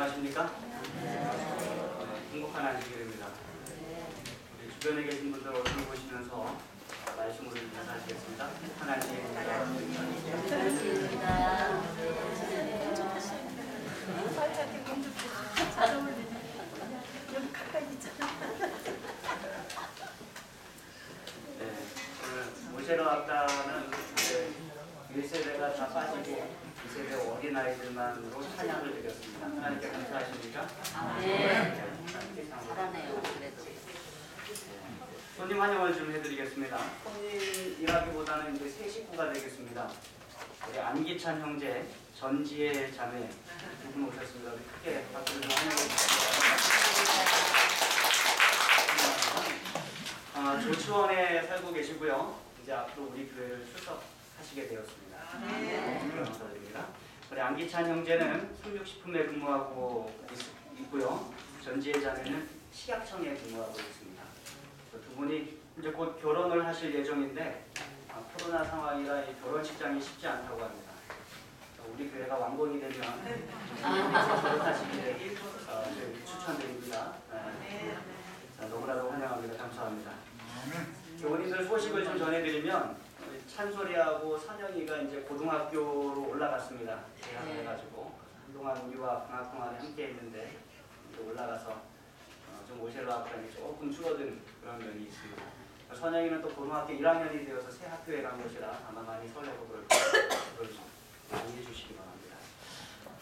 안녕하십니까? 행복한 안식일입니다. 우리 주변에 계신 분들 얼굴 보시면서 말씀으로 인사하시겠습니다. 행복한 안식일입니다. 오늘 모세로 아까는 1세대가 다 빠지고 2세대 어린아이들만으로 찬양을 드렸습니다. 하나님께 감사하십니까? 네. 잘하네요. 그래도. 손님 환영을 좀 해드리겠습니다. 손님이라기보다는 이제 새 식구가 되겠습니다. 우리 안기찬 형제, 전지혜 자매 두 분 오셨습니다. 우리 크게 박수를 좀 환영해 주시기 바랍니다. 조치원에 살고 계시고요. 이제 앞으로 우리 교회를 출석하시게 되었습니다. 감사드립니다. 우리 안기찬 형제는 성육식품에 근무하고 있고요. 전지혜 자매는 식약청에 근무하고 있습니다. 두 분이 이제 곧 결혼을 하실 예정인데 코로나 상황이라 이 결혼식장이 쉽지 않다고 합니다. 우리 교회가 완공이 되면 결혼하시기를 추천드립니다. 너무나도 환영합니다. 감사합니다. 교우님들 소식을 좀 전해드리면 찬소리하고 선영이가 이제 고등학교로 올라갔습니다. 재학을 해가지고 한동안 유아 방학 동안에 함께 했는데 이제 올라가서 좀 오셀로 학교이 조금 줄어든 그런 면이 있습니다. 선영이는 또 고등학교 1학년이 되어서 새 학교에 간 것이라 아마 많이 설레고 그럴 거예요. 그걸 좀 많이 해주시기 바랍니다.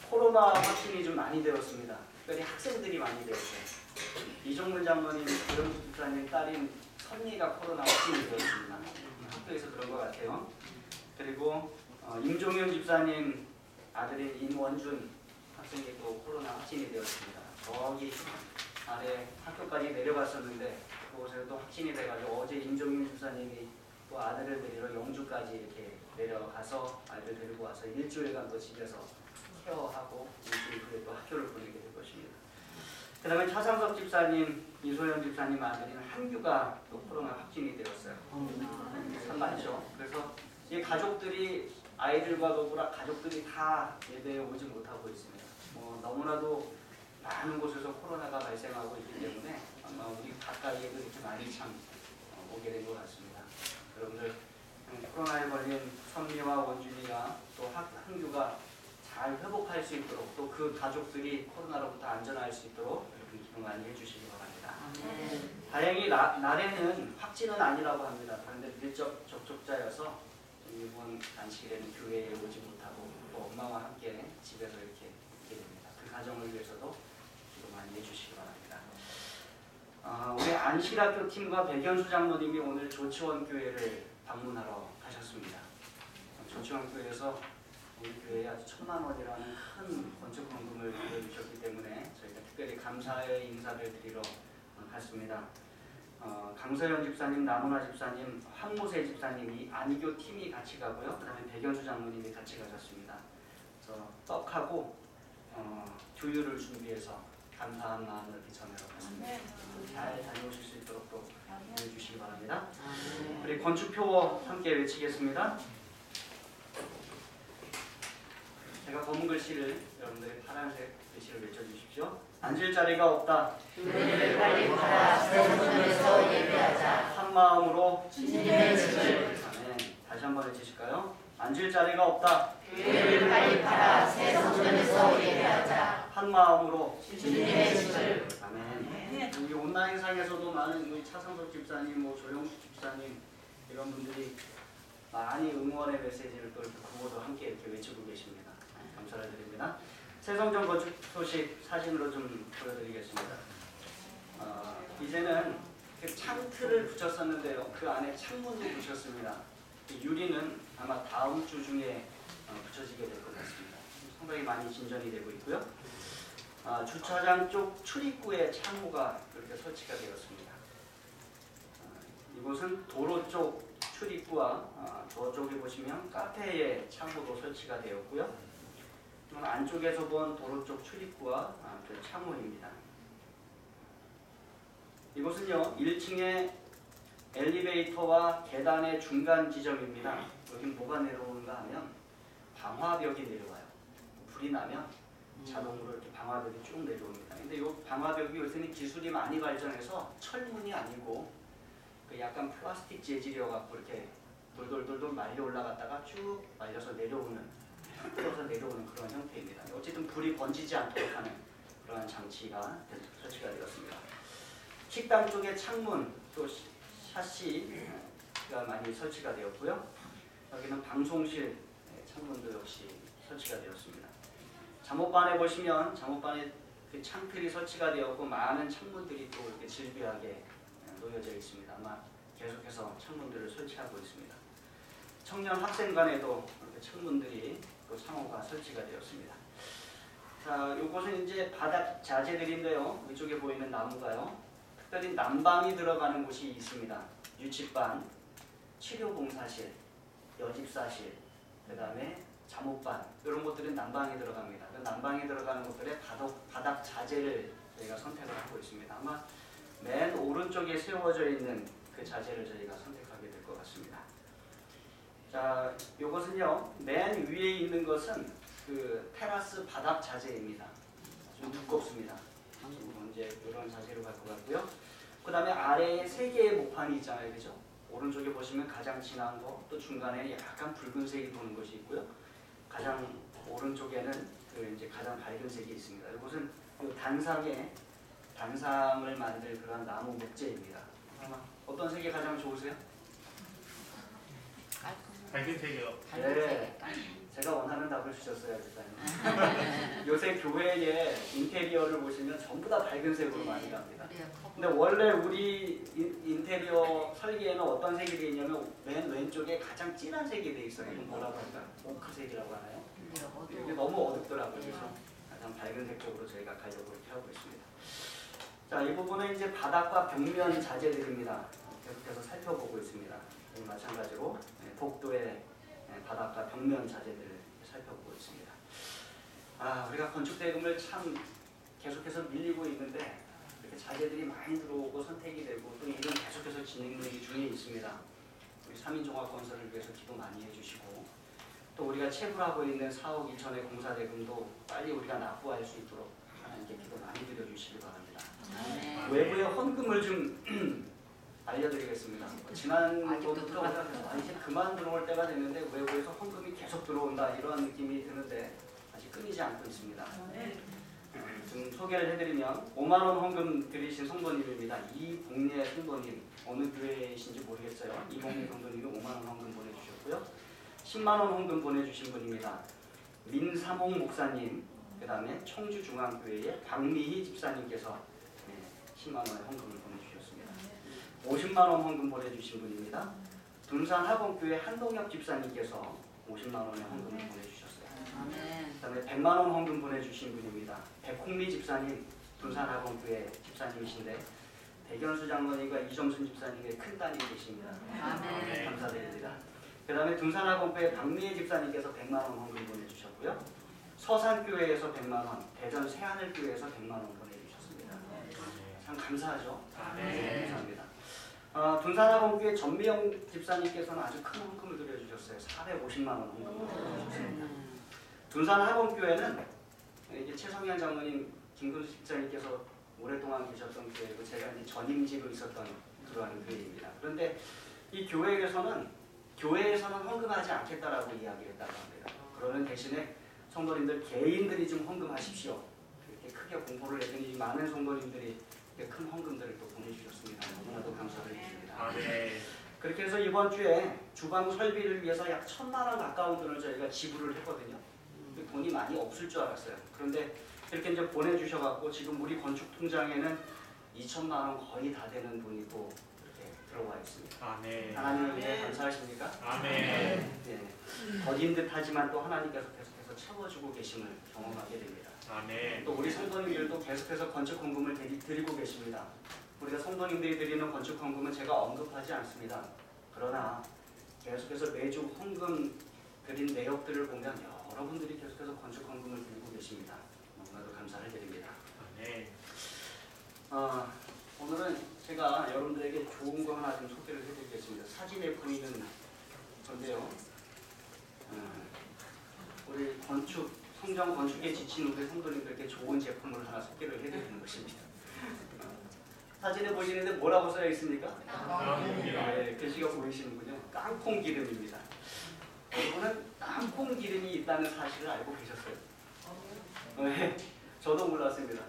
코로나 확진이 좀 많이 되었습니다. 특별히 학생들이 많이 되었어요. 이종문 장로님, 조영수 집사님 딸인 선미가 코로나 확진이 되었습니다. 학교에서 그런 것 같아요. 그리고 임종윤 집사님 아들인 인원준 학생이 또 코로나 확진이 되었습니다. 저기 아래 학교까지 내려갔었는데 그곳에도 확진이 돼가지고 어제 임종윤 집사님이 또 아들을 데리러 영주까지 이렇게 내려가서 아이를 데리고 와서 일주일간 또 집에서 케어하고 일주일 후에 또 학교를 보내게 될 것입니다. 그 다음에 차상석 집사님, 이소연 집사님 아들인 한규가 또 코로나 확진이 되었어요. 참 많죠. 그래서 이 가족들이 아이들과 더불어 가족들이 다 예배에 오지 못하고 있습니다. 너무나도 많은 곳에서 코로나가 발생하고 있기 때문에 아마 우리 가까이에도 이렇게 많이 참 오게 된 것 같습니다. 여러분들 코로나에 걸린 선미와 원준이가 또 한규가 잘 회복할 수 있도록 또 그 가족들이 코로나로부터 안전할 수 있도록 여러분 기도 많이 해주시기 바랍니다. 다행히 날에는 확진은 아니라고 합니다. 그런데 밀접 접촉자여서 이번 안식일에는 교회에 오지 못하고 또 엄마와 함께 집에서 이렇게 있게 됩니다. 그 가정을 위해서도 기도 많이 해주시기 바랍니다. 우리 안식학교 팀과 백연수 장로님이 오늘 조치원 교회를 방문하러 가셨습니다. 조치원 교회에서 우리 교회에 아주 1,000만 원이라는 큰 건축 헌금을 빌려주셨기 때문에 저희가 특별히 감사의 인사를 드리러 갔습니다. 강서연 집사님, 나문화 집사님, 황모세 집사님이 안교 팀이 같이 가고요. 그 다음에 백연수 장로님이 같이 가셨습니다. 그래서 떡하고 두유를 준비해서 감사한 마음을 이렇게 전하러 갔습니다. 잘 다녀오실 수 있도록 또 해주시기 바랍니다. 우리 건축표 함께 외치겠습니다. 제가 검은 글씨를 여러분들이 파란색 글씨를 외쳐주십시오. 앉을 자리가 없다. 교회를 빨리 팔아 새 성전에서 예배하자. 한 마음으로 주님의 집을. 아멘. 다시 한번 외치실까요? 앉을 자리가 없다. 교회를 빨리 팔아 새 성전에서 예배하자. 한 마음으로 주님의 집을. 아멘. 여기 온라인상에서도 많은 우리 차상석 집사님, 조영수 집사님 이런 분들이 많이 응원의 메시지를 또 이렇게 구호도 함께 이렇게 외치고 계십니다. 감사를 드립니다. 새성전 건축 소식 사진으로 좀 보여드리겠습니다. 이제는 창틀을 붙였었는데요. 그 안에 창문도 붙였습니다. 유리는 아마 다음 주 중에 붙여지게 될 것 같습니다. 상당히 많이 진전이 되고 있고요. 주차장 쪽 출입구에 창호가 이렇게 설치가 되었습니다. 이곳은 도로 쪽 출입구와 저쪽에 보시면 카페에 창호도 설치가 되었고요. 안쪽에서 본 도로 쪽 출입구와 창호입니다. 이곳은요 1층에 엘리베이터와 계단의 중간 지점입니다. 여기 뭐가 내려오는가 하면 방화벽이 내려와요. 불이 나면 자동으로 이렇게 방화벽이 쭉 내려옵니다. 근데 이 방화벽이 요새는 기술이 많이 발전해서 철문이 아니고 그 약간 플라스틱 재질이어 갖고 이렇게 돌돌돌돌 말려 올라갔다가 쭉 말려서 내려오는, 풀어서 내려오는 그런 형태입니다. 어쨌든 불이 번지지 않도록 하는 그러한 장치가 설치가 되었습니다. 식당 쪽에 창문 또 샤시가 많이 설치가 되었고요. 여기는 방송실 창문도 역시 설치가 되었습니다. 잠옷반에 보시면 잠옷반에 그 창틀이 설치가 되었고 많은 창문들이 또 이렇게 질비하게 놓여져 있습니다. 아마 계속해서 창문들을 설치하고 있습니다. 청년 학생관에도 이렇게 창문들이 또 상호가 설치가 되었습니다. 자, 이곳은 이제 바닥 자재들인데요. 위쪽에 보이는 나무가요. 특별히 난방이 들어가는 곳이 있습니다. 유치반, 치료봉사실, 여집사실, 그 다음에 잠옷반 이런 것들은 난방이 들어갑니다. 그 난방이 들어가는 것들의 바닥 자재를 저희가 선택을 하고 있습니다. 아마 맨 오른쪽에 세워져 있는 그 자재를 저희가 선택하게 될 것 같습니다. 자, 이것은요 맨 위에 있는 것은 그 테라스 바닥 자재입니다. 좀 두껍습니다. 이제 이런 자재로 갈 것 같고요. 그 다음에 아래에 3개의 목판이 있잖아요, 그죠? 오른쪽에 보시면 가장 진한 거, 또 중간에 약간 붉은색이 도는 것이 있고요. 가장 오른쪽에는 그 이제 가장 밝은 색이 있습니다. 이것은 단상을 만들 그런 나무 목재입니다. 어떤 색이 가장 좋으세요? 밝은 색이요. 네, 제가 원하는 답을 주셨어요, 일단. 요새 교회의 인테리어를 보시면 전부 다 밝은 색으로 많이 갑니다. 근데 원래 우리 인테리어 설계에는 어떤 색이 되어 있냐면 맨 왼쪽에 가장 진한 색이 되어 있어요. 이건 뭐라고 할까요? 오크색이라고 하나요? 이게 너무 어둡더라고요. 그래서 가장 밝은 색 쪽으로 저희가 가려고 이렇게 하고 있습니다. 자, 이 부분은 이제 바닥과 벽면 자재들입니다. 계속해서 살펴보고 있습니다. 마찬가지로 복도의 바닥과 벽면 자재들을 살펴보고 있습니다. 우리가 건축 대금을 참 계속해서 밀리고 있는데 이렇게 자재들이 많이 들어오고 선택이 되고 또 일은 계속해서 진행되기 중에 있습니다. 우리 3인종합건설을 위해서 기도 많이 해주시고 또 우리가 체불하고 있는 4억 2천의 공사 대금도 빨리 우리가 납부할 수 있도록 하나님께 기도 많이 드려주시기 바랍니다. 외부의 헌금을 좀 알려드리겠습니다. 지난번부터 이제 그만 들어올 때가 됐는데 외부에서 헌금이 계속 들어온다 이런 느낌이 드는데 아직 끊이지 않고 있습니다. 좀 소개를 해드리면 5만 원 헌금 드리신 성도님입니다. 이봉례 성도님, 어느 교회이신지 모르겠어요. 이봉례 성도님이 5만 원 헌금 보내주셨고요. 10만 원 헌금 보내주신 분입니다. 민삼홍 목사님, 그 다음에 청주중앙교회의 박미희 집사님께서 10만 원의 헌금을 보내주셨습니다. 50만 원 헌금 보내주신 분입니다. 둔산학원교회 한동혁 집사님께서 50만 원의 헌금을 보내주셨어요. 그 다음에 100만 원 헌금 보내주신 분입니다. 백홍미 집사님, 둔산학원교회 집사님이신데 백연수 장로님과 이정순 집사님의 큰 따님 계십니다. 감사드립니다. 그 다음에 둔산학원교회 박미애 집사님께서 100만 원 헌금 보내주셨고요. 서산교회에서 100만 원, 대전 새하늘교회에서 100만 원 보내주셨습니다. 참 감사하죠? 네, 감사합니다. 둔산학원교회 전미영 집사님께서는 아주 큰 헌금을 드려주셨어요. 450만 원 헌금을 드려주셨습니다. 둔산학원교회는 이제 최성현 장로님, 김근수 집사님께서 오랫동안 계셨던 교회고 제가 이제 전임지로 있었던 그러한 교회입니다. 그런데 이 교회에서는 헌금하지 않겠다라고 이야기했다고 합니다. 그러는 대신에 성도님들 개인들이 좀 헌금하십시오. 이렇게 크게 공포를 했더니 많은 성도님들이 큰 헌금들을 또 보내주셨습니다. 너무나도 감사드립니다. 그렇게 해서 이번 주에 주방 설비를 위해서 약 1,000만 원 가까운 돈을 저희가 지불을 했거든요. 돈이 많이 없을 줄 알았어요. 그런데 이렇게 이제 보내주셔갖고 지금 우리 건축 통장에는 2천만 원 거의 다 되는 돈이 또 이렇게 들어와 있습니다. 하나님을 위해 감사하십니까? 아멘. 네. 더딘 듯하지만 또 하나님께서 계속해서 채워주고 계심을 경험하게 됩니다. 또 우리 성도님들도 계속해서 건축 헌금을 드리고 계십니다. 우리가 성도님들이 드리는 건축 헌금은 제가 언급하지 않습니다. 그러나 계속해서 매주 헌금 드린 내역들을 보면 여러분들이 계속해서 건축 헌금을 드리고 계십니다. 너무나도 감사를 드립니다. 오늘은 제가 여러분들에게 좋은 거 하나 좀 소개를 해드리겠습니다. 사진에 보이는 건데요. 우리 건축 성전 건축에 지친 우리 성도님들께 좋은 제품을 하나 소개를 해드리는 것입니다. 사진에 보시는데 뭐라고 써져 있습니까? 네, 글씨가 보이시는군요. 땅콩 기름입니다. 여러분은 땅콩 기름이 있다는 사실을 알고 계셨어요? 네, 저도 몰랐습니다.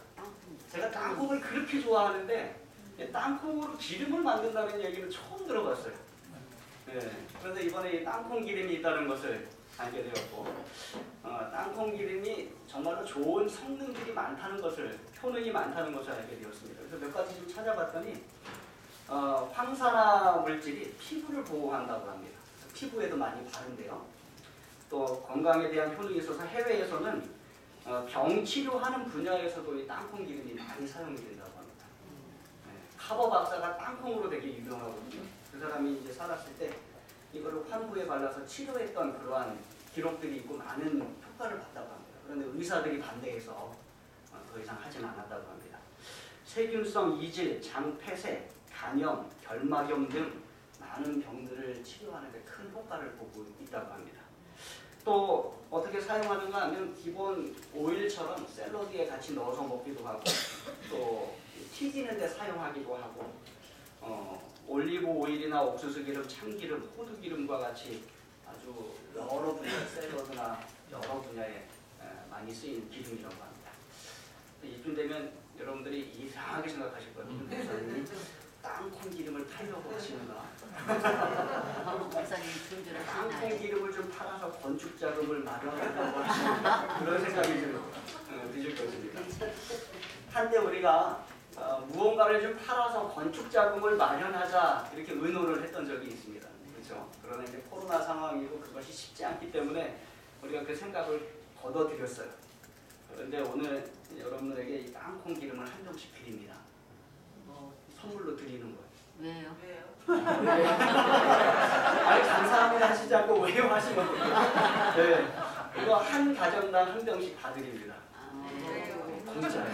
제가 땅콩을 그렇게 좋아하는데 땅콩으로 기름을 만든다는 얘기는 처음 들어봤어요. 네, 그런데 이번에 이 땅콩 기름이 있다는 것을 알게 되었고, 땅콩 기름이 정말로 좋은 성능들이 많다는 것을, 효능이 많다는 것을 알게 되었습니다. 그래서 몇 가지 좀 찾아봤더니 황산화 물질이 피부를 보호한다고 합니다. 피부에도 많이 바른대요. 또 건강에 대한 효능이 있어서 해외에서는 병 치료하는 분야에서도 이 땅콩 기름이 많이 사용이 된다고 합니다. 네, 카버 박사가 땅콩으로 되게 유명하거든요. 그 사람이 이제 살았을 때 이거를 환부에 발라서 치료했던 그러한 기록들이 있고 많은 효과를 봤다고 합니다. 그런데 의사들이 반대해서 더 이상 하진 않았다고 합니다. 세균성 이질, 장폐색, 간염, 결막염 등 많은 병들을 치료하는 데 큰 효과를 보고 있다고 합니다. 또 어떻게 사용하는가 하면 기본 오일처럼 샐러드에 같이 넣어서 먹기도 하고, 또 튀기는 데 사용하기도 하고, 올리브 오일이나 옥수수 기름, 참기름, 호두 기름과 같이 아주 여러 분야 샐러드나 여러 분야에 많이 쓰이는 기름이라고 합니다. 이쯤 되면 여러분들이 이상하게 생각하실 거예요. 목사님이 땅콩 기름을 팔려고 하시는가? 땅콩 기름을 좀 팔아서 건축 자금을 마련하려고 하시는가? 그런 생각이 좀 드실 것입니다. 한때 우리가 무언가를 좀 팔아서 건축 자금을 마련하자 이렇게 의논을 했던 적이 있습니다. 그렇죠? 그러나 이제 코로나 상황이고 그것이 쉽지 않기 때문에 우리가 그 생각을 거둬들였어요. 그런데 오늘 여러분들에게 이 땅콩 기름을 한 병씩 드립니다. 선물로 드리는 거예요. 왜요? 아니 감사합니다 하시지 않고 왜요 하시면 네, 이거 한 가정당 한 병씩 다 드립니다. 공짜예요.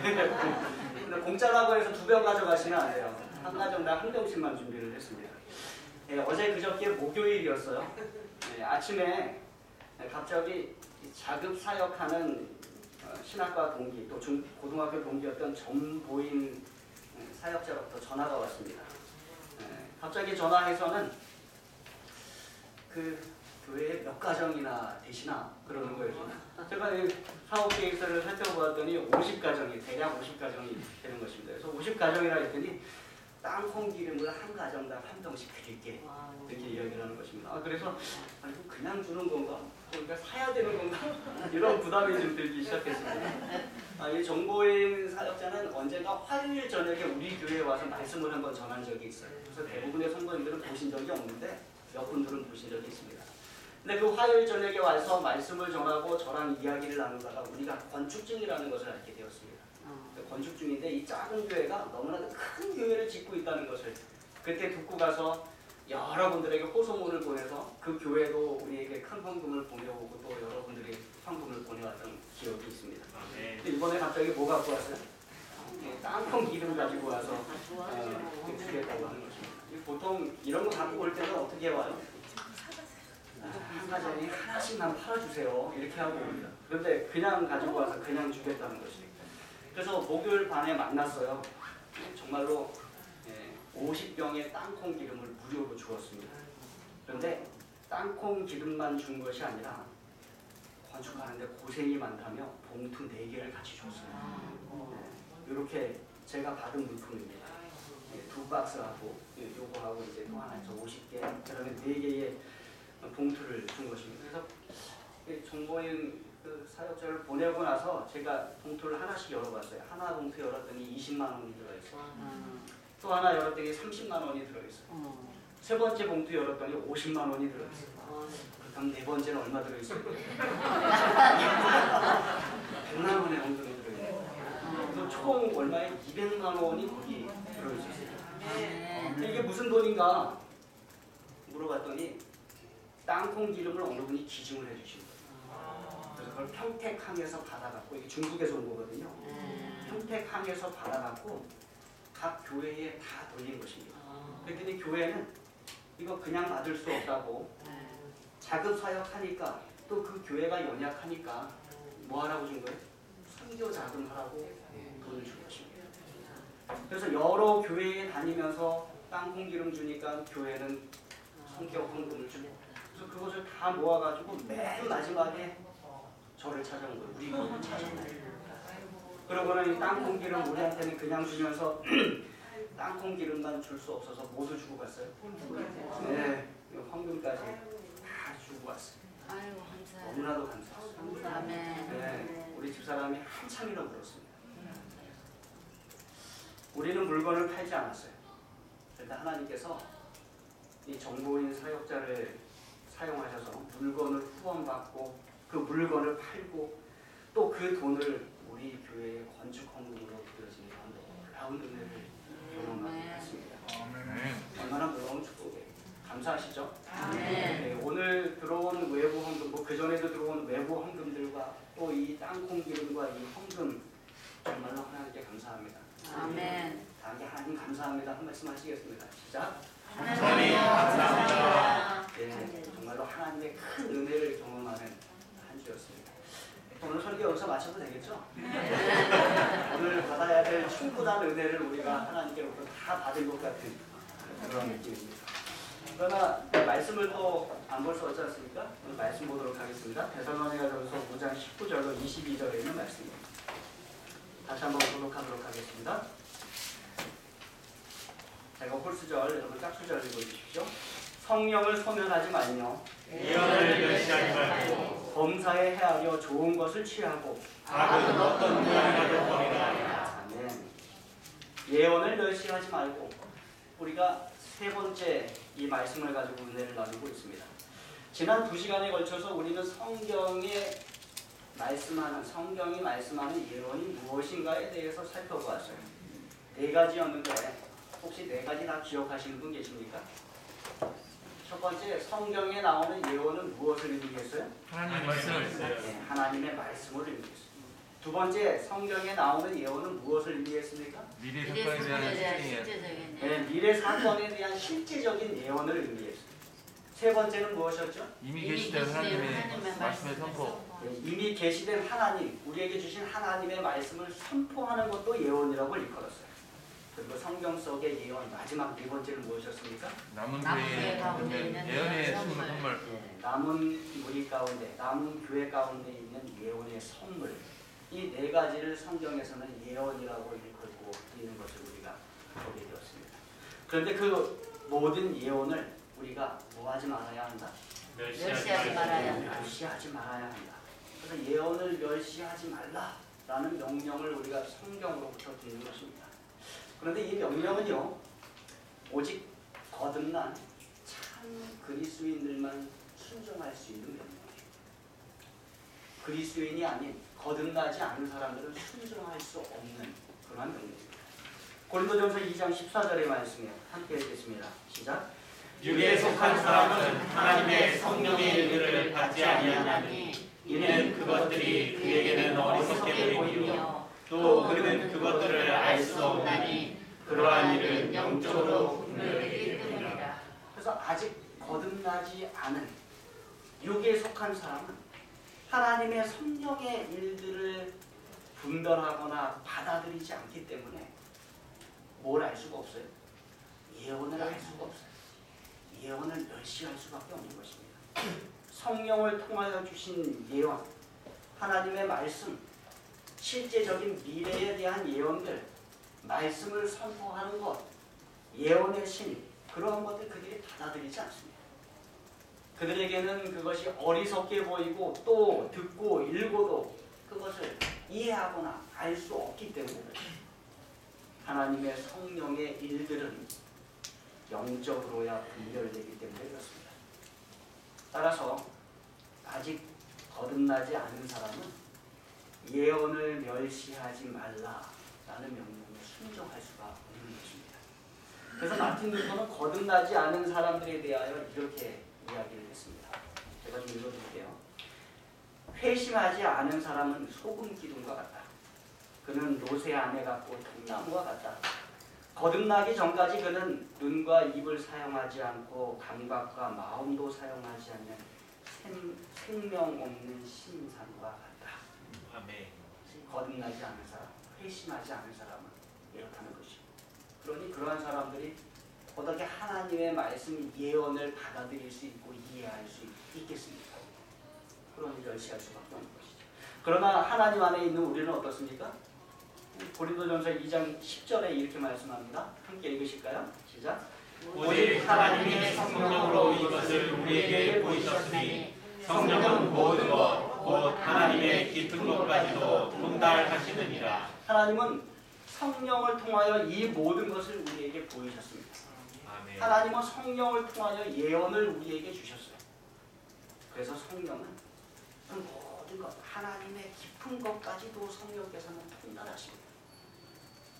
근데 공짜라고 해서 2병 가져가시면 안 돼요. 한 가정당 한 병씩만 준비를 했습니다. 네, 어제 그저께 목요일이었어요. 네, 아침에 갑자기 자급 사역하는 신학과 동기 또 고등학교 동기였던 전보인 사역자로부터 전화가 왔습니다. 갑자기 전화해서는 그 교회에 몇 가정이나 되시나 그러는 거예요. 제가 사업 계획서를 살펴보았더니 50가정이 대략 50가정이 되는 것입니다. 그래서 50가정이라 했더니 땅콩 기름을 한 가정당 한 병씩 드릴게 이렇게 이야기를 하는 것입니다. 그래서 아니, 그냥 주는 건가? 그러니까 사야 되는 건가? 이런 부담이 좀 들기 시작했습니다. 이 정보인 사역자는 언젠가 화요일 저녁에 우리 교회에 와서 말씀을 한번 전한 적이 있어요. 그래서 대부분의 성도님들은 보신 적이 없는데 몇 분들은 보신 적이 있습니다. 근데 그 화요일 저녁에 와서 말씀을 전하고 저랑 이야기를 나누다가 우리가 건축중이라는 것을 알게 되었습니다. 건축중인데 이 작은 교회가 너무나도 큰 교회를 짓고 있다는 것을 그때 듣고 가서 여러분들에게 호소문을 보내서 그 교회도 우리에게 큰 헌금을 보내오고 또 여러분들이 헌금을 보내왔던 기억이 있습니다. 근데 이번에 갑자기 뭐 갖고 왔어요? 땅콩 기름 가지고 와서 주겠다고 하는 것입니다. 보통 이런 거 갖고 올 때는 어떻게 와요? 한 가정이 하나씩만 팔아주세요 이렇게 하고 옵니다. 그런데 그냥 가지고 와서 그냥 주겠다는 것입니다. 그래서 목요일 밤에 만났어요. 정말로 50병의 땅콩 기름을 무료로 주었습니다. 그런데 땅콩 기름만 준 것이 아니라 건축하는데 고생이 많다며 봉투 4개를 같이 줬어요. 이렇게 제가 받은 물품입니다. 2박스하고 요거하고 이제 또 하나 해서 50개, 그다음에 4개의 봉투를 준 것입니다. 그래서 정보인 그 사역자를 보내고 나서 제가 봉투를 하나씩 열어봤어요. 하나 봉투 열었더니 20만 원이 들어있어요. 또 하나 열었더니 30만 원이 들어있어요. 세 번째 봉투 열었더니 50만 원이 들어있어요. 그럼 네 번째는 얼마 들어있어요? 100만 원의 헌금이 들어있어요. 그래서 총 얼마에 200만 원이 거기 들어있었어요. 이게 무슨 돈인가 물어봤더니 땅콩 기름을 어느 분이 기증을 해주신 거예요. 그래서 그걸 평택항에서 받아갖고 이게 중국에서 온 거거든요. 평택항에서 받아갖고 각 교회에 다 돌린 것입니다. 그랬더니 교회는 이거 그냥 받을 수 없다고 자급 사역하니까 또 그 교회가 연약하니까 뭐 하라고 준 거예요? 선교 자금하라고 돈을 준 것입니다. 그래서 여러 교회에 다니면서 땅콩 기름 주니까 교회는 성격 헌금을 주고, 그래서 그것을 다 모아가지고 맨 마지막에 저를 찾아온 거예요. 우리 교회를 찾아온 거예요. 그러고는 이 땅콩 기름 우리한테는 그냥 주면서 땅콩 기름만 줄 수 없어서 모두 주고 갔어요. 네, 헌금까지 다 주고 갔어요. 아이고 감사해요. 너무나도 감사했어요. 아멘. 네, 우리 집사람이 한참이나 울었습니다. 우리는 물건을 팔지 않았어요. 그런데 하나님께서 이 정보인 사역자를 사용하셔서 물건을 후원받고 그 물건을 팔고 또 그 돈을 우리 교회의 건축 헌금으로 드려지는 놀라운 은혜를 경험하게 됐습니다. 얼마나 놀라운 축복이에요. 감사하시죠? 네, 오늘 들어온 외부 헌금, 뭐 그전에도 들어온 외부 헌금들과 또 이 땅콩 기름과 이 헌금 정말로 하나님께 감사합니다. 아멘. 다 함께 하나님 감사합니다 한 말씀 하시겠습니다. 시작. 하나님 감사합니다. 네, 정말로 하나님의 큰 은혜를 경험하는 한 주였습니다. 오늘 설교 여기서 마쳐도 되겠죠? 오늘 받아야 될 충분한 은혜를 우리가 하나님께로부터 다 받은 것 같은 그런 느낌입니다. 그러나 말씀을 또 안 볼 수 없지 않습니까? 오늘 말씀 보도록 하겠습니다. 데살로니가전서 9장 19절로 22절에 있는 말씀입니다. 다시 한번 교독하도록 하겠습니다. 제가 홀수절, 여러분 짝수절 읽어주십시오. 성령을 소멸하지 말며 예언을 멸시하지 말고 범사에 헤아려 좋은 것을 취하고 악은 어떤 모양이라도 버리라. 아멘. 예언을 멸시하지 말고, 우리가 세 번째 이 말씀을 가지고 은혜를 나누고 있습니다. 지난 2시간에 걸쳐서 우리는 성경이 말씀하는 예언이 무엇인가에 대해서 살펴보았어요. 4가지였는데 혹시 4가지 다 기억하시는 분 계십니까? 첫 번째, 성경에 나오는 예언은 무엇을 의미했어요? 하나님 말씀을 네, 하나님의 말씀을 의미했어요. 두 번째, 성경에 나오는 예언은 무엇을 의미했습니까? 미래 미래 사건에 대한 사건에 실행이에요. 실제적인 네, 미래 사건에 대한 실제적인 예언을 의미했어요. 세 번째는 무엇이었죠? 이미 계시된 하나님의 말씀의 선포. 네, 이미 계시된 하나님, 우리에게 주신 하나님의 말씀을 선포하는 것도 예언이라고 일컬었어요. 그리고 성경 속의 예언, 마지막 4번째는 무엇이었습니까? 남은 남은 교회 교회에 가운데 있는 있는 예언의 선물. 선물. 네, 남은 우리 가운데, 남은 교회 가운데 있는 예언의 선물, 이 4가지를 성경에서는 예언이라고 일컬고 있는 것을 우리가 보게 되었습니다. 그런데 그 모든 예언을 우리가 뭐하지 말아야 한다? 멸시하지 말아야 한다. 멸시하지 말아야 한다. 그래서 예언을 멸시하지 말라라는 명령을 우리가 성경으로부터 듣는 것입니다. 그런데 이 명령은요, 오직 거듭난 참 그리스도인들만 순종할 수 있는 명령이에요. 그리스도인이 아닌 거듭나지 않은 사람들은 순종할 수 없는 그런 명령입니다. 고린도전서 2장 14절의 말씀이에요. 함께 읽겠습니다. 시작. 육에 속한 사람은 하나님의 성령의 일들을 받지 아니하나니 이는 그것들이 그에게는 어리석게 보이며 또 그는 그것들을 알 수 없나니 그러한 일은 영적으로 분별되기 때문이라. 그래서 아직 거듭나지 않은 육에 속한 사람은 하나님의 성령의 일들을 분별하거나 받아들이지 않기 때문에 뭘 알 수가 없어요? 예언을 알 수가 없어요. 예언을 멸시할 수밖에 없는 것입니다. 성령을 통하여 주신 예언, 하나님의 말씀, 실제적인 미래에 대한 예언들, 말씀을 선포하는 것, 예언의 신, 그러한 것들 그들이 받아들이지 않습니다. 그들에게는 그것이 어리석게 보이고 또 듣고 읽어도 그것을 이해하거나 알 수 없기 때문에 하나님의 성령의 일들은 영적으로야 분별되기 때문에 그렇습니다. 따라서 아직 거듭나지 않은 사람은 예언을 멸시하지 말라라는 명령에 순종할 수가 없는 것입니다. 그래서 마틴 루터는 거듭나지 않은 사람들에 대하여 이렇게 이야기를 했습니다. 제가 좀 읽어드릴게요. 회심하지 않은 사람은 소금 기둥과 같다. 그는 노새 안에 같고 통나무와 같다. 거듭나기 전까지 그는 눈과 입을 사용하지 않고 감각과 마음도 사용하지 않는 생명 없는 신상과 같다. 아멘. 거듭나지 않은 사람, 회심하지 않은 사람은 이렇다는 것이죠. 그러니 그러한 사람들이 어떻게 하나님의 말씀 예언을 받아들일 수 있고 이해할 수 있겠습니까? 그러니 멸시할 수밖에 없는 것이죠. 그러나 하나님 안에 있는 우리는 어떻습니까? 고린도전서 2장 10절에 이렇게 말씀합니다. 함께 읽으실까요? 시작. 오직 하나님의 성령으로 이것을 우리에게 보이셨으니 성령은 모든 것 곧 하나님의 깊은 것까지도 통달하시느니라. 하나님은 성령을 통하여 이 모든 것을 우리에게 보이셨습니다. 아멘. 하나님은 성령을 통하여 예언을 우리에게 주셨어요. 그래서 성령은 그 모든 것, 하나님의 깊은 것까지도 성령께서는 통달하십니다.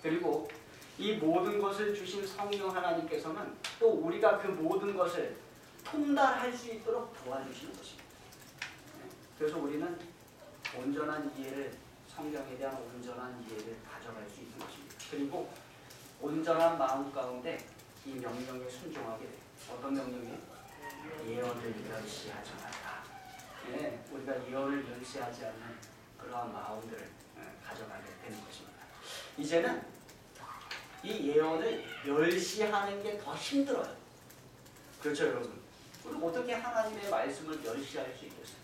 그리고 이 모든 것을 주신 성령 하나님께서는 또 우리가 그 모든 것을 통달할 수 있도록 도와주시는 것입니다. 그래서 우리는 온전한 이해를, 성경에 대한 온전한 이해를 가져갈 수 있는 것입니다. 그리고 온전한 마음 가운데 이 명령에 순종하게 돼요. 어떤 명령이에요? 예언을 멸시하지 말라. 네, 우리가 예언을 멸시하지 않는 그러한 마음들을 가져가게 되는 것입니다. 이제는 이 예언을 멸시하는 게 더 힘들어요. 그렇죠, 여러분? 우리가 어떻게 하나님의 말씀을 멸시할 수 있겠어요?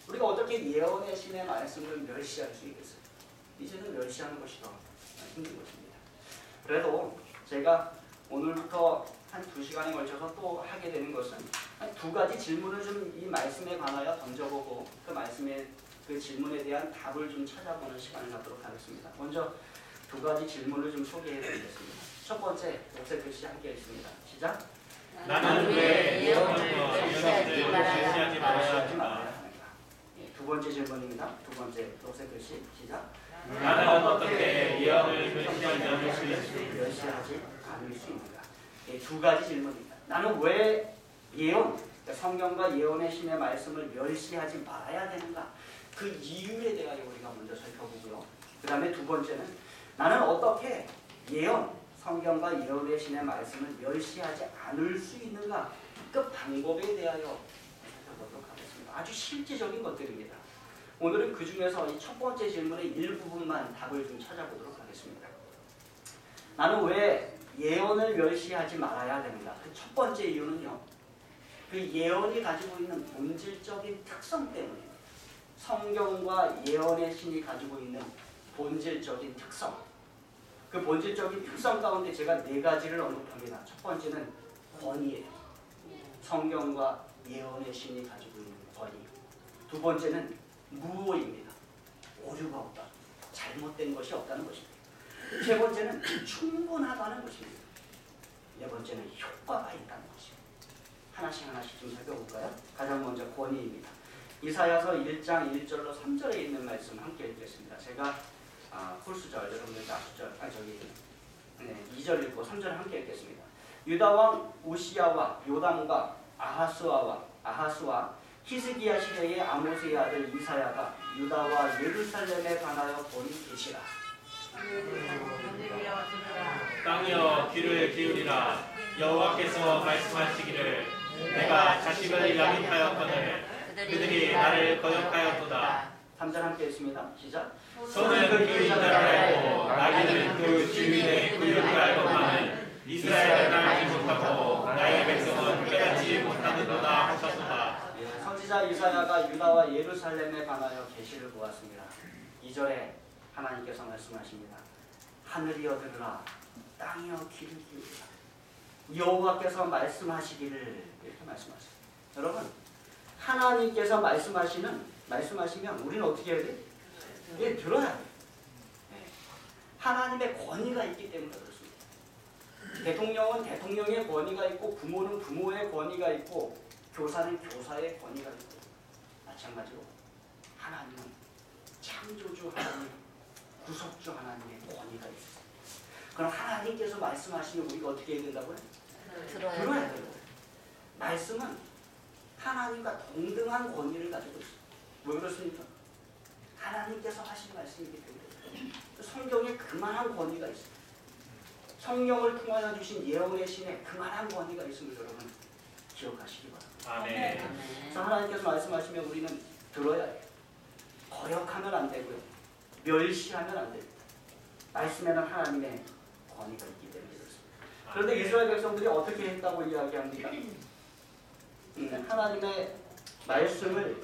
우리가 어떻게 예언의 신의 말씀을 멸시할 수 있겠어요? 이제는 멸시하는 것이 더 힘든 것입니다. 그래도 제가 오늘부터 한 2시간에 걸쳐서 또 하게 되는 것은 한 2가지 질문을 좀 이 말씀에 관하여 던져보고 그 말씀의 그 질문에 대한 답을 좀 찾아보는 시간을 갖도록 하겠습니다. 먼저 2가지 질문을 좀 소개해 드리겠습니다. 첫 번째, 녹색 글씨 함께 있습니다. 시작. 나는 왜 예언을 멸시하지 말아야 할까? 두 번째 질문입니다. 두 번째, 녹색 글씨 시작. 나는 어떻게 예언을 멸시하지 않을 수 있는가? 2가지 질문입니다. 나는 왜 예언, 성경과 예언의 신의 말씀을 멸시하지 말아야 되는가? 그 이유에 대하여 우리가 먼저 살펴보고요. 그 다음에 2번째는 나는 어떻게 예언, 성경과 예언의 신의 말씀을 멸시하지 않을 수 있는가? 그 방법에 대하여 살펴보도록 하겠습니다. 아주 실제적인 것들입니다. 오늘은 그 중에서 이 첫 번째 질문의 일부분만 답을 좀 찾아보도록 하겠습니다. 나는 왜 예언을 멸시하지 말아야 됩니다. 그 첫 번째 이유는요, 그 예언이 가지고 있는 본질적인 특성 때문입니다. 성경과 예언의 신이 가지고 있는 본질적인 특성. 그 본질적인 특성 가운데 제가 4가지를 언급합니다. 첫 번째는 권위예요. 성경과 예언의 신이 가지고 있는 권위. 2번째는 무오입니다. 오류가 없다. 잘못된 것이 없다는 것입니다. 3번째는 충분하다는 것입니다. 4번째는 효과가 있다는 것입니다. 하나씩 좀 살펴볼까요? 가장 먼저 권위입니다. 이사야서 1장 1절로 3절에 있는 말씀 함께 읽겠습니다. 제가 홀수절, 여러분들 나수절, 2절 읽고 3절 함께 읽겠습니다. 유다왕 우시야와 요담과 아하스와 히스기야 시대의 아모스의 아들 이사야가 유다와 예루살렘에 관하여 본이 계시라. 땅이여 귀를 기울이라. 여호와께서 말씀하시기를 내가 자식을 양육하였거늘 그들이 나를 거역하였도다. 3절 함께 읽습니다. 시작. 손은 그 인자를 알고 나귀는 그 주인의 구유를 알건만은 이스라엘을 알지 못하고 나의 백성은 깨닫지 못하는도다 하셨도다. 선지자 이사야가 유다와 예루살렘에 관하여 계시를 보았습니다. 2절에 하나님께서 말씀하십니다. 하늘이여 들으라, 땅이여 귀를 기울이라. 여호와께서 말씀하시기를, 이렇게 말씀하세요. 여러분, 하나님께서 말씀하시면 우리는 어떻게 해야 돼? 예, 들어야 돼. 하나님의 권위가 있기 때문에 그렇습니다. 대통령은 대통령의 권위가 있고, 부모는 부모의 권위가 있고, 교사는 교사의 권위가 있고, 마찬가지로 하나님은 창조주 하나님, 구속주 하나님의 권위가 있어요. 그럼 하나님께서 말씀하시면 우리가 어떻게 해야 된다고요? 들어야 돼요. 말씀은 하나님과 동등한 권위를 가지고 있어요. 왜 그렇습니까? 하나님께서 하신 말씀이기 때문에 성경에 그만한 권위가 있어요. 성령을 통하여 주신 예언의 신에 그만한 권위가 있음을 여러분 기억하시기 바랍니다. 아멘. 그래서 하나님께서 말씀하시면 우리는 들어야 해요. 거역하면 안 되고요. 멸시하면 안 됩니다. 말씀에는 하나님의 권위가 있기 때문에 그렇습니다. 그런데 이스라엘 백성들이 어떻게 했다고 이야기합니까? 하나님의 말씀을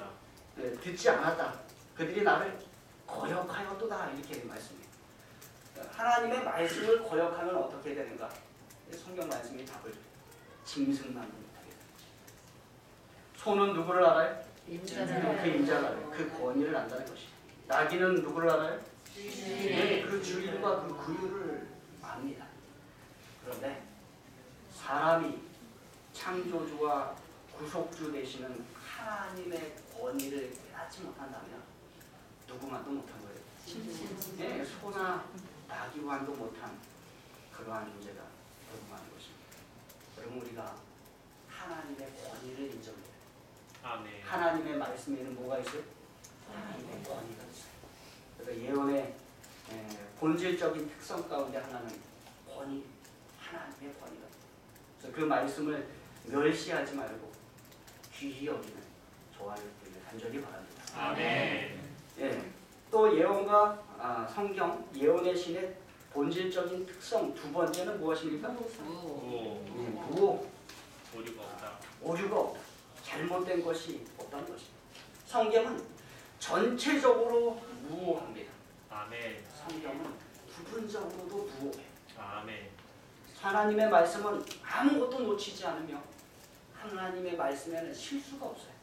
듣지 않았다. 그들이 나를 거역하였도다. 이렇게 말씀해요. 하나님의 말씀을 거역하면 어떻게 되는가? 성경 말씀이 답을 줘요. 짐승만 못하게 됩니다. 소는 누구를 알아요? 그 임자를 알아요. 그 권위를 안다는 것이에요. 나귀는 누구를 알아요? 네, 그 주인과 그 구유를 압니다. 그런데 사람이 창조주와 구속주 되시는 하나님의 권위를 깨닫지 못한다면 누구만도 못한 거예요. 네, 소나 나귀와도 못한 그러한 존재가 누구만 것입니다. 여러분, 우리가 하나님의 권위를 인정해요. 아멘. 하나님의 말씀에는 뭐가 있어요? 하나님의 권위가 있어요. 그래서 예언의 본질적인 특성 가운데 하나는 권위, 하나님의 권위가 있어요. 그래서 그 말씀을 멸시하지 말고 귀히 여기는 조화를 드리길 간절히 바랍니다. 아멘. 예, 또 예언과 성경, 예언의 신의 본질적인 특성 두 번째는 무엇입니까? 무오. 오류가 없다. 오류가 없다. 잘못된 것이 없다는 것입니다. 성경은 전체적으로 무오합니다. 아멘. 성경은 부분적으로도 무오해요. 아멘. 하나님의 말씀은 아무것도 놓치지 않으며 하나님의 말씀에는 실수가 없어요.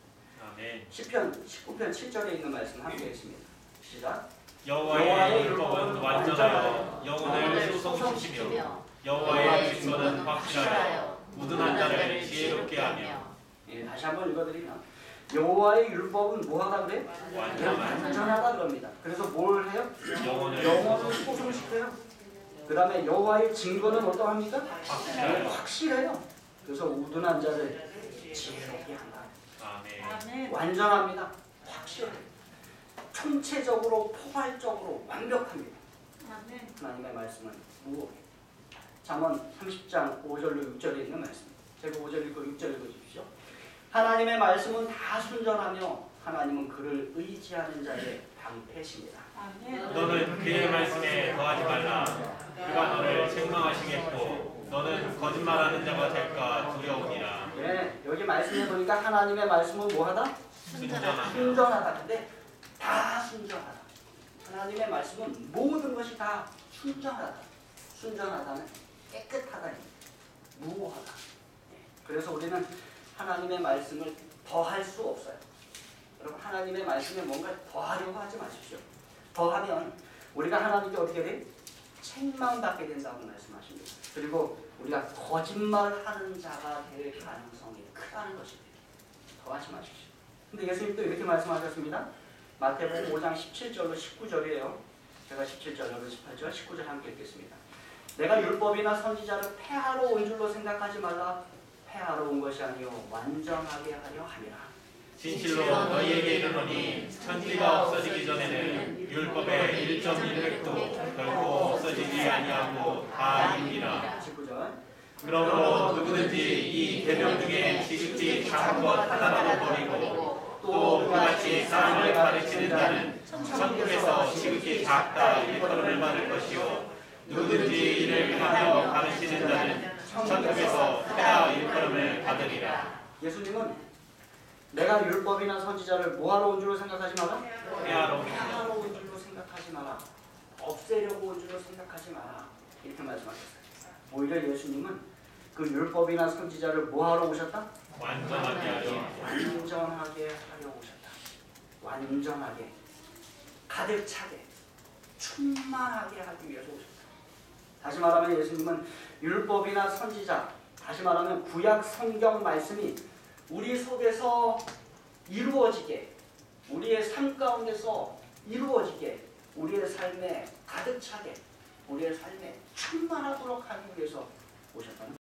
아멘. 시편 19편 7절에 있는 말씀 함께 읽습니다. 시작. 여호와의 율법은 완전하여 영혼을 소성시키며 여호와의 증거는 확실하여 무든한 자를 지혜롭게 하며. 예, 다시 한번 읽어드리면 여호와의 율법은 뭐하다 그래? 완전하다 그럽니다. 그래서 뭘 해요? 영혼을 소성시켜요. 그 다음에 여호와의 증거는 어떠합니까? 확실해요. 그래서 우둔한 자를 지혜롭게 한다. 아멘. 완전합니다. 확실해요. 총체적으로 포괄적으로 완벽합니다. 하나님의 말씀은 무엇이에요? 잠언 30장 5절로 6절에 있는 말씀. 제가 5절 읽고 6절 읽어주십시오. 하나님의 말씀은 다 순전하며 하나님은 그를 의지하는 자의 방패십니다. 너는 그의 말씀에 더하지 말라. 그가 너를 책망하시겠고 너는 거짓말하는 자가 될까 두려우니라. 네, 여기 말씀해 보니까 하나님의 말씀은 뭐하다? 순전하다. 근데 다 순전하다. 하나님의 말씀은 모든 것이 다 순전하다. 순전하다는 깨끗하다. 무오하다. 그래서 우리는 하나님의 말씀을 더할 수 없어요. 여러분, 하나님의 말씀에 뭔가 더하려고 하지 마십시오. 더하면 우리가 하나님께 어떻게 돼? 책망받게 된다고 말씀하십니다. 그리고 우리가 거짓말하는 자가 될 가능성이 크다는 것입니다. 더하지 마십시오. 근데 예수님 또 이렇게 말씀하셨습니다. 마태복음 5장 17절로 19절이에요. 제가 17절로 18절, 19절 함께 읽겠습니다. 내가 율법이나 선지자를 폐하러 온 줄로 생각하지 말라. 폐하러 온 것이 아니요 완전하게 하려 함이라. 진실로 너희에게 이르노니 천지가 없어지기 전에는 율법의 1.1획도 결코 없어지지 아니하고 다 이루리라. 19절. 그러므로 누구든지 이 계명 중에 지극히 작은 것 하나라도 버리고 또 그같이 사람을 가르치는 자는 천국에서 지극히 작다 일컬음을 받을 것이요 누구든지 이를 하며 가르치는 자는 천국에서 크다 일컬음을 받으리라. 예수님은 내가 율법이나 선지자를 뭐하러 온 줄로 생각하지 마라? 폐하러 온 줄로 생각하지 마라. 없애려고 온 줄로 생각하지 마라. 이렇게 말씀하셨어요. 오히려 예수님은 그 율법이나 선지자를 뭐하러 오셨다? 완전하게 하려. 완전하게 하려 오셨다. 완전하게, 가득 차게, 충만하게 하기 위해서 오셨다. 다시 말하면 예수님은 율법이나 선지자, 다시 말하면 구약 성경 말씀이 우리 속에서 이루어지게, 우리의 삶 가운데서 이루어지게, 우리의 삶에 가득 차게, 우리의 삶에 충만하도록 하기 위해서 오셨다는